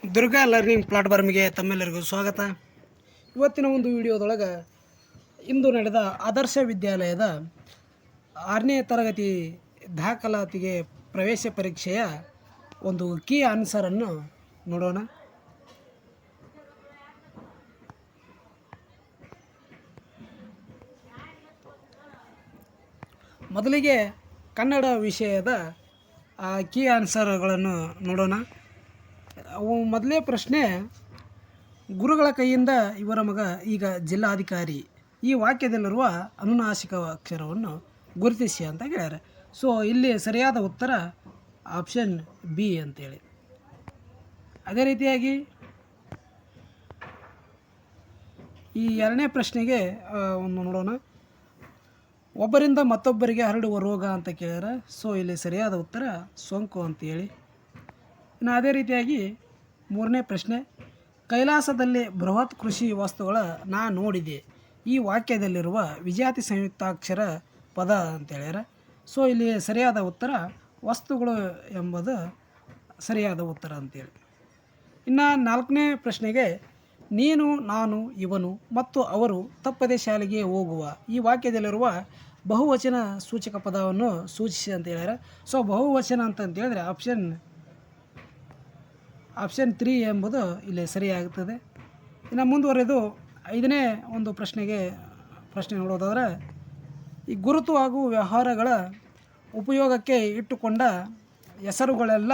Durga learning ಪ್ಲಾಟ್ಫಾರ್ಮ್ಗೆ ತಮ್ಮೆಲ್ಲರಿಗೂ ಸ್ವಾಗತ. ಇವತ್ತಿನ ಒಂದು ವಿಡಿಯೋದೊಳಗೆ ಇಂದು ನಡೆದ ಆದರ್ಶ ವಿದ್ಯಾಲಯದ 6ನೇ ತರಗತಿ ದಾಖಲಾತಿಗೆ ಪ್ರವೇಶ ಪರೀಕ್ಷೆಯ ಒಂದು ಕೀ ಆನ್ಸರನ್ನು ನೋಡೋಣ. ಮೊದಲಿಗೆ ಕನ್ನಡ ವಿಷಯದ ಕೀ ಆನ್ಸರ್ಗಳನ್ನು ನೋಡೋಣ. ಅವು ಮೊದಲೇ ಪ್ರಶ್ನೆ, ಗುರುಗಳ ಕೈಯಿಂದ ಇವರ ಮಗ ಈಗ ಜಿಲ್ಲಾಧಿಕಾರಿ. ಈ ವಾಕ್ಯದಲ್ಲಿರುವ ಅನುನಾಸಿಕ ಅಕ್ಷರವನ್ನು ಗುರುತಿಸಿ ಅಂತ ಹೇಳ್ಯಾರ. ಸೊ ಇಲ್ಲಿ ಸರಿಯಾದ ಉತ್ತರ ಆಪ್ಷನ್ ಬಿ ಅಂತೇಳಿ. ಅದೇ ರೀತಿಯಾಗಿ ಈ ಎರಡನೇ ಪ್ರಶ್ನೆಗೆ ಒಂದು ನೋಡೋಣ. ಒಬ್ಬರಿಂದ ಮತ್ತೊಬ್ಬರಿಗೆ ಹರಡುವ ರೋಗ ಅಂತ ಕೇಳ್ಯಾರ. ಸೊ ಇಲ್ಲಿ ಸರಿಯಾದ ಉತ್ತರ ಸೋಂಕು ಅಂತೇಳಿ. ಇನ್ನು ಅದೇ ರೀತಿಯಾಗಿ ಮೂರನೇ ಪ್ರಶ್ನೆ, ಕೈಲಾಸದಲ್ಲಿ ಬೃಹತ್ ಕೃಷಿ ವಸ್ತುಗಳ ನಾ ನೋಡಿದೆ. ಈ ವಾಕ್ಯದಲ್ಲಿರುವ ವಿಜಾತಿ ಸಂಯುಕ್ತಾಕ್ಷರ ಪದ ಅಂತ ಹೇಳ್ಯಾರ. ಸೊ ಇಲ್ಲಿ ಸರಿಯಾದ ಉತ್ತರ ವಸ್ತುಗಳು ಎಂಬುದು ಸರಿಯಾದ ಉತ್ತರ ಅಂತೇಳಿ. ಇನ್ನು ನಾಲ್ಕನೇ ಪ್ರಶ್ನೆಗೆ, ನೀನು, ನಾನು, ಇವನು ಮತ್ತು ಅವರು ತಪ್ಪದೆ ಶಾಲೆಗೆ ಹೋಗುವ. ಈ ವಾಕ್ಯದಲ್ಲಿರುವ ಬಹುವಚನ ಸೂಚಕ ಪದವನ್ನು ಸೂಚಿಸಿ ಅಂತ ಹೇಳ್ಯಾರ. ಸೊ ಬಹುವಚನ ಅಂತಂತೇಳಿದ್ರೆ ಆಪ್ಷನ್ 3 ಎಂಬುದು ಇಲ್ಲಿ ಸರಿಯಾಗುತ್ತದೆ. ಇನ್ನು ಮುಂದುವರೆದು ಐದನೇ ಒಂದು ಪ್ರಶ್ನೆ ನೋಡೋದಾದರೆ, ಈ ಗುರುತು ಹಾಗೂ ವ್ಯವಹಾರಗಳ ಉಪಯೋಗಕ್ಕೆ ಇಟ್ಟುಕೊಂಡ ಹೆಸರುಗಳೆಲ್ಲ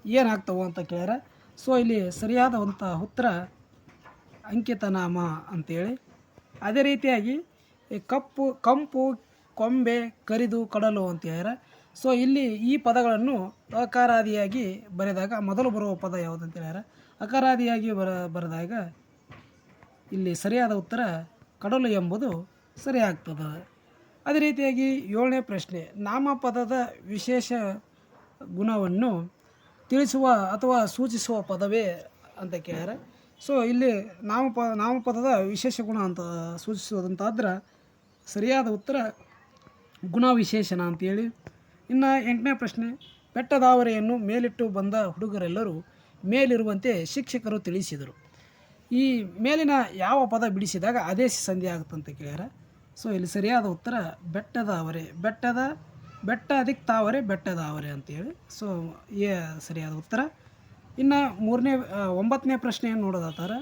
ಏನಾಗ್ತವೆ ಅಂತ ಕೇಳ್ಯಾರ. ಸೊ ಇಲ್ಲಿ ಸರಿಯಾದಂಥ ಉತ್ತರ ಅಂಕಿತನಾಮ ಅಂತೇಳಿ. ಅದೇ ರೀತಿಯಾಗಿ ಈ ಕಂಪು, ಕೊಂಬೆ, ಕರಿದು, ಕಡಲು ಅಂತ ಹೇಳ್ಯಾರ. ಸೊ ಇಲ್ಲಿ ಈ ಪದಗಳನ್ನು ಅಕಾರಾದಿಯಾಗಿ ಬರೆದಾಗ ಮೊದಲು ಬರುವ ಪದ ಯಾವುದಂತ ಹೇಳ್ಯಾರ. ಅಕಾರಾದಿಯಾಗಿ ಬರೆದಾಗ ಇಲ್ಲಿ ಸರಿಯಾದ ಉತ್ತರ ಕಡಲು ಎಂಬುದು ಸರಿಯಾಗ್ತದೆ. ಅದೇ ರೀತಿಯಾಗಿ ಏಳನೇ ಪ್ರಶ್ನೆ, ನಾಮಪದದ ವಿಶೇಷ ಗುಣವನ್ನು ತಿಳಿಸುವ ಅಥವಾ ಸೂಚಿಸುವ ಪದವೇ ಅಂತ ಕೇಳ್ಯಾರ. ಸೊ ಇಲ್ಲಿ ನಾಮಪದದ ವಿಶೇಷ ಗುಣ ಅಂತ ಸೂಚಿಸುವುದಂತಾದ್ರೆ ಸರಿಯಾದ ಉತ್ತರ ಗುಣವಿಶೇಷಣ ಅಂತೇಳಿ. ಇನ್ನು ಎಂಟನೇ ಪ್ರಶ್ನೆ, ಬೆಟ್ಟದಾವರೆಯನ್ನು ಮೇಲಿಟ್ಟು ಬಂದ ಹುಡುಗರೆಲ್ಲರೂ ಮೇಲಿರುವಂತೆ ಶಿಕ್ಷಕರು ತಿಳಿಸಿದರು. ಈ ಮೇಲಿನ ಯಾವ ಪದ ಬಿಡಿಸಿದಾಗ ಆದೇಶ ಸಂಧಿ ಆಗುತ್ತಂತ ಕೇಳ್ಯಾರ. ಸೊ ಇಲ್ಲಿ ಸರಿಯಾದ ಉತ್ತರ ಬೆಟ್ಟದಾವರೆ, ಬೆಟ್ಟ ಅದಕ್ಕೆ ತಾವರೆ, ಬೆಟ್ಟದಾವರೆ ಅಂತೇಳಿ. ಸೊ ಸರಿಯಾದ ಉತ್ತರ. ಇನ್ನು 9ನೇ ಪ್ರಶ್ನೆಯನ್ನು ನೋಡೋದಾದರೆ,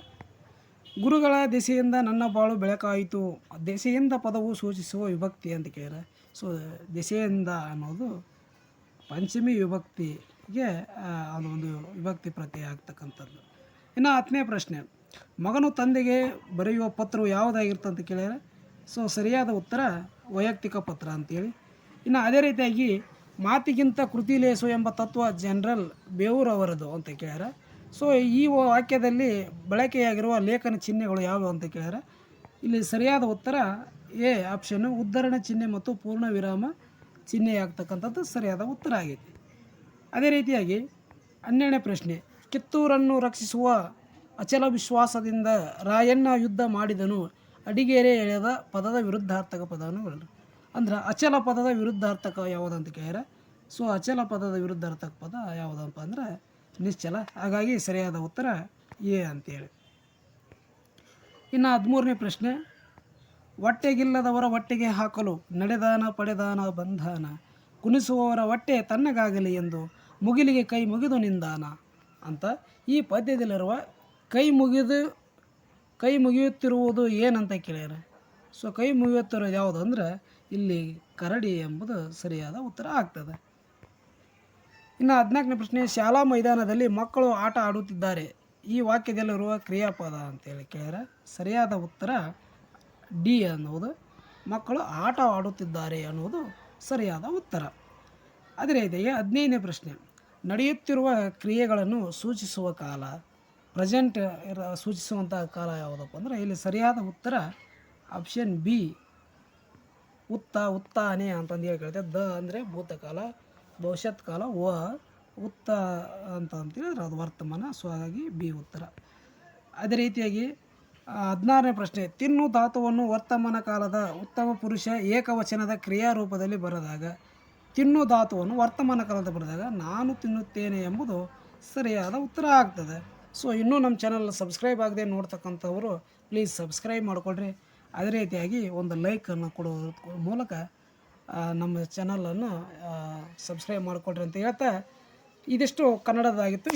ಗುರುಗಳ ದೆಸೆಯಿಂದ ನನ್ನ ಬಾಳು ಬೆಳಕಾಯಿತು. ದೆಸೆಯಿಂದ ಪದವು ಸೂಚಿಸುವ ವಿಭಕ್ತಿ ಅಂತ ಕೇಳ್ಯಾರ. ಸೊ ದೆಸೆಯಿಂದ ಅನ್ನೋದು ಪಂಚಮಿ ವಿಭಕ್ತಿಗೆ ಅದೊಂದು ವಿಭಕ್ತಿ ಪ್ರತ್ಯಯ ಆಗ್ತಕ್ಕಂಥದ್ದು. ಇನ್ನು 10ನೇ ಪ್ರಶ್ನೆ, ಮಗನು ತಂದೆಗೆ ಬರೆಯುವ ಪತ್ರವು ಯಾವುದಾಗಿರ್ತಂತ ಕೇಳ್ಯಾರ. ಸೊ ಸರಿಯಾದ ಉತ್ತರ ವೈಯಕ್ತಿಕ ಪತ್ರ ಅಂತೇಳಿ. ಇನ್ನು ಅದೇ ರೀತಿಯಾಗಿ ಮಾತಿಗಿಂತ ಕೃತಿ ಲೇಸು ಎಂಬ ತತ್ವ ಜನರಲ್ ಬೇವೂರ್ ಅವರದು ಅಂತ ಕೇಳ್ಯಾರ. ಸೊ ಈ ವಾಕ್ಯದಲ್ಲಿ ಬಳಕೆಯಾಗಿರುವ ಲೇಖನ ಚಿಹ್ನೆಗಳು ಯಾವುವು ಅಂತ ಕೇಳ್ಯಾರ. ಇಲ್ಲಿ ಸರಿಯಾದ ಉತ್ತರ ಎ ಆಪ್ಷನ್ನು ಉದ್ಧರಣ ಚಿಹ್ನೆ ಮತ್ತು ಪೂರ್ಣ ವಿರಾಮ ಚಿಹ್ನೆ ಆಗ್ತಕ್ಕಂಥದ್ದು ಸರಿಯಾದ ಉತ್ತರ ಆಗೈತಿ. ಅದೇ ರೀತಿಯಾಗಿ 12ನೇ ಪ್ರಶ್ನೆ, ಕಿತ್ತೂರನ್ನು ರಕ್ಷಿಸುವ ಅಚಲ ವಿಶ್ವಾಸದಿಂದ ರಾಯಣ್ಣ ಯುದ್ಧ ಮಾಡಿದನು. ಅಡಿಗೆರೆ ಎಳೆದ ಪದದ ವಿರುದ್ಧಾರ್ಥಕ ಪದವನ್ನು ಅಂದ್ರೆ ಅಚಲ ಪದದ ವಿರುದ್ಧಾರ್ಥಕ ಯಾವುದಂತ ಕೇಳ್ಯಾರ. ಸೊ ಅಚಲ ಪದದ ವಿರುದ್ಧಾರ್ಥಕ ಪದ ಯಾವುದಪ್ಪ ಅಂದ್ರೆ ನಿಶ್ಚಲ. ಹಾಗಾಗಿ ಸರಿಯಾದ ಉತ್ತರ ಎ ಅಂತೇಳಿ. ಇನ್ನು 13ನೇ ಪ್ರಶ್ನೆ, ಹೊಟ್ಟೆಗಿಲ್ಲದವರ ಹೊಟ್ಟೆಗೆ ಹಾಕಲು ನಡೆದಾನ ಪಡೆದಾನ ಬಂಧಾನ. ಕುಣಿಸುವವರ ಹೊಟ್ಟೆ ತನ್ನಗಾಗಲಿ ಎಂದು ಮುಗಿಲಿಗೆ ಕೈ ಮುಗಿದು ನಿಂದಾನ ಅಂತ. ಈ ಪದ್ಯದಲ್ಲಿರುವ ಕೈ ಮುಗಿಯುತ್ತಿರುವುದು ಏನಂತ ಕೇಳ್ಯಾರ. ಸೊ ಕೈ ಮುಗಿಯುತ್ತಿರೋದು ಯಾವುದು ಅಂದ್ರೆ ಇಲ್ಲಿ ಕರಡಿ ಎಂಬುದು ಸರಿಯಾದ ಉತ್ತರ ಆಗ್ತದೆ. ಇನ್ನು 14ನೇ ಪ್ರಶ್ನೆ, ಶಾಲಾ ಮೈದಾನದಲ್ಲಿ ಮಕ್ಕಳು ಆಟ ಆಡುತ್ತಿದ್ದಾರೆ. ಈ ವಾಕ್ಯದಲ್ಲಿರುವ ಕ್ರಿಯಾಪದ ಅಂತೇಳಿ ಕೇಳ್ಯಾರ. ಸರಿಯಾದ ಉತ್ತರ ಡಿ ಅನ್ನುವುದು ಮಕ್ಕಳು ಆಟ ಆಡುತ್ತಿದ್ದಾರೆ ಅನ್ನುವುದು ಸರಿಯಾದ ಉತ್ತರ. ಅದೇ ರೀತಿಯಾಗಿ 15ನೇ ಪ್ರಶ್ನೆ, ನಡೆಯುತ್ತಿರುವ ಕ್ರಿಯೆಗಳನ್ನು ಸೂಚಿಸುವ ಕಾಲ, ಪ್ರೆಸೆಂಟ್ ಸೂಚಿಸುವಂಥ ಕಾಲ ಯಾವುದಪ್ಪ ಅಂದರೆ ಇಲ್ಲಿ ಸರಿಯಾದ ಉತ್ತರ ಆಪ್ಷನ್ ಬಿ ಉತ್ತಾನೆ ಅಂತಂದು ಹೇಳಿ ಕೇಳ್ತೇವೆ. ದ ಅಂದರೆ ಭೂತಕಾಲ, ಭವಿಷ್ಯತ್ ಕಾಲ, ಉತ್ತ ಅಂತಂತೇಳಿದ್ರೆ ಅದು ವರ್ತಮಾನ. ಸೊ ಹಾಗಾಗಿ ಬಿ ಉತ್ತರ. ಅದೇ ರೀತಿಯಾಗಿ 16ನೇ ಪ್ರಶ್ನೆ, ತಿನ್ನು ಧಾತುವನ್ನು ವರ್ತಮಾನ ಕಾಲದ ಉತ್ತಮ ಪುರುಷ ಏಕವಚನದ ಕ್ರಿಯಾರೂಪದಲ್ಲಿ ಬರೆದಾಗ, ತಿನ್ನು ಧಾತುವನ್ನು ವರ್ತಮಾನ ಕಾಲದ ಬರೆದಾಗ ನಾನು ತಿನ್ನುತ್ತೇನೆ ಎಂಬುದು ಸರಿಯಾದ ಉತ್ತರ ಆಗ್ತದೆ. ಸೊ ಇನ್ನೂ ನಮ್ಮ ಚಾನಲ್ ಸಬ್ಸ್ಕ್ರೈಬ್ ಆಗದೆ ನೋಡ್ತಕ್ಕಂಥವರು ಪ್ಲೀಸ್ ಸಬ್ಸ್ಕ್ರೈಬ್ ಮಾಡಿಕೊಡ್ರಿ. ಅದೇ ರೀತಿಯಾಗಿ ಒಂದು ಲೈಕನ್ನು ಕೊಡೋದ್ರ ಮೂಲಕ ನಮ್ಮ ಚಾನಲನ್ನು ಸಬ್ಸ್ಕ್ರೈಬ್ ಮಾಡಿಕೊಡ್ರಿ ಅಂತ ಹೇಳ್ತಾ ಇದಿಷ್ಟು ಕನ್ನಡದಾಗಿತ್ತು.